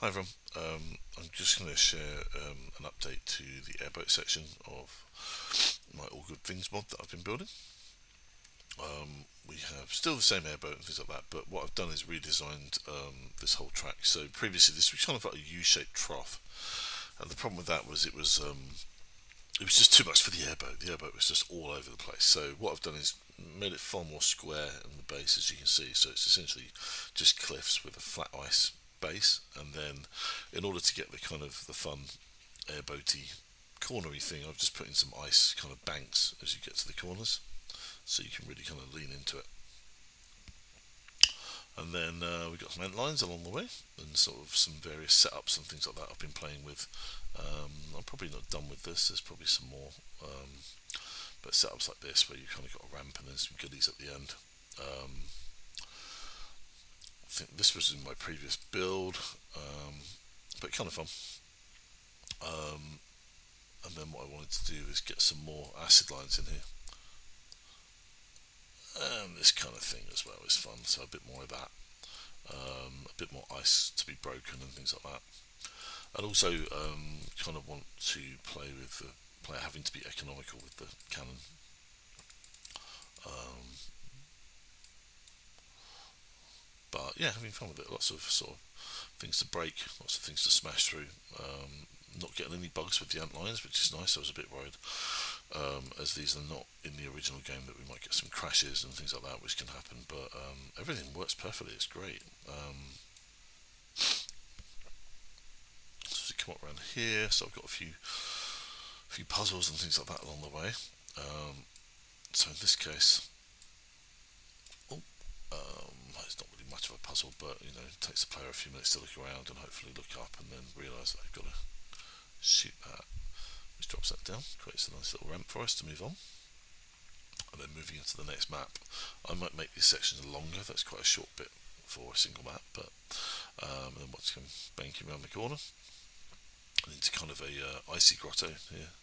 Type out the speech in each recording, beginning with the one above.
Hi everyone, I'm just going to share an update to the Airboat section of my All Good Things mod that I've been building. We have still the same airboat and things like that, but what I've done is redesigned this whole track. So previously this was kind of like a U-shaped trough, and the problem with that was it was just too much for the airboat. The airboat was just all over the place. So what I've done is made it far more square in the base, as you can see. So it's essentially just cliffs with a flat ice base, and then in order to get the kind of the fun airboaty cornery thing, I've just put in some ice kind of banks as you get to the corners, so you can really kind of lean into it. And then we've got some ant lines along the way, and sort of some various setups and things like that I've been playing with. I'm probably not done with this. There's probably some more, but setups like this where you kind of got a ramp and then some goodies at the end. I think this was in my previous build, but kind of fun. And then what I wanted to do is get some more acid lines in here, and this kind of thing as well is fun. So a bit more of that, a bit more ice to be broken and things like that. And also kind of want to play with the player having to be economical with the cannon. But yeah, having fun with it. Lots of sort of things to break, lots of things to smash through. Not getting any bugs with the ant lines, which is nice. I was a bit worried, as these are not in the original game, that we might get some crashes and things like that, which can happen. But everything works perfectly. It's great. So come up around here. So I've got a few puzzles and things like that along the way. So in this case, it's not really much of a puzzle, but you know, it takes the player a few minutes to look around and hopefully look up and then realise that they've got to shoot that, which drops that down, creates a nice little ramp for us to move on. And then moving into the next map, I might make these sections longer. That's quite a short bit for a single map, but and then once you come banking around the corner and into kind of a icy grotto here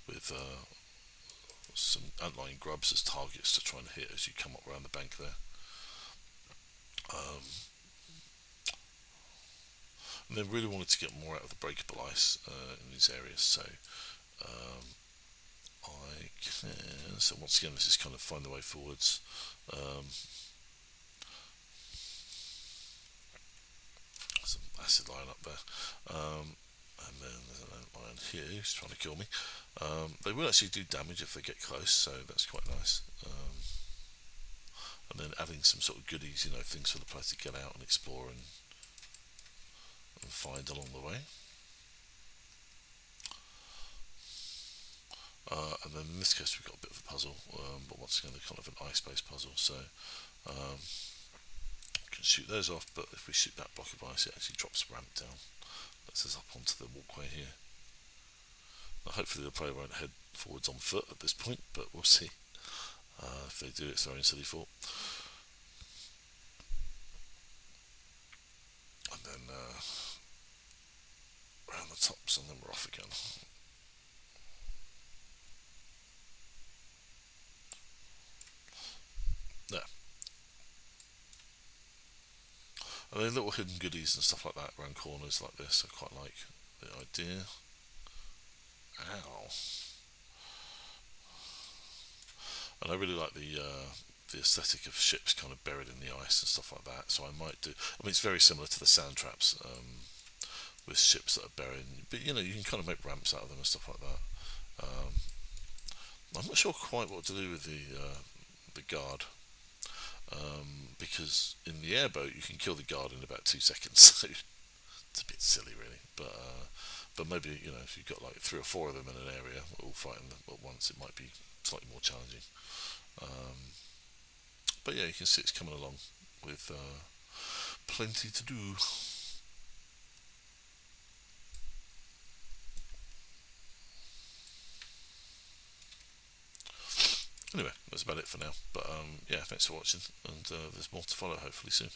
with some antlion grubs as targets to try and hit as you come up around the bank there. And then really wanted to get more out of the breakable ice in these areas, so I can. So once again, this is kind of find the way forwards. Some acid line up there. And then there's an ant lion here who's trying to kill me. They will actually do damage if they get close, so that's quite nice. And then adding some sort of goodies, you know, things for the player to get out and explore and find along the way. And then in this case we've got a bit of a puzzle, but once again they're kind of an ice-based puzzle, so we can shoot those off, but if we shoot that block of ice it actually drops the ramp down, lets us up onto the walkway here. Now hopefully the player won't head forwards on foot at this point, but we'll see. If they do, it's their own silly fault. And then around the tops, and then we're off again. There. And then little hidden goodies and stuff like that around corners like this. I quite like the idea. Ow. And I really like the aesthetic of ships kind of buried in the ice and stuff like that. So I might do. I mean, it's very similar to the sand traps with ships that are buried. But you know, you can kind of make ramps out of them and stuff like that. I'm not sure quite what to do with the guard, because in the airboat you can kill the guard in about 2 seconds. So it's a bit silly, really. But maybe, you know, if you've got like 3 or 4 of them in an area all fighting at once, it might be slightly more challenging. But yeah, you can see it's coming along with plenty to do. Anyway, that's about it for now. But yeah, thanks for watching, and there's more to follow hopefully soon.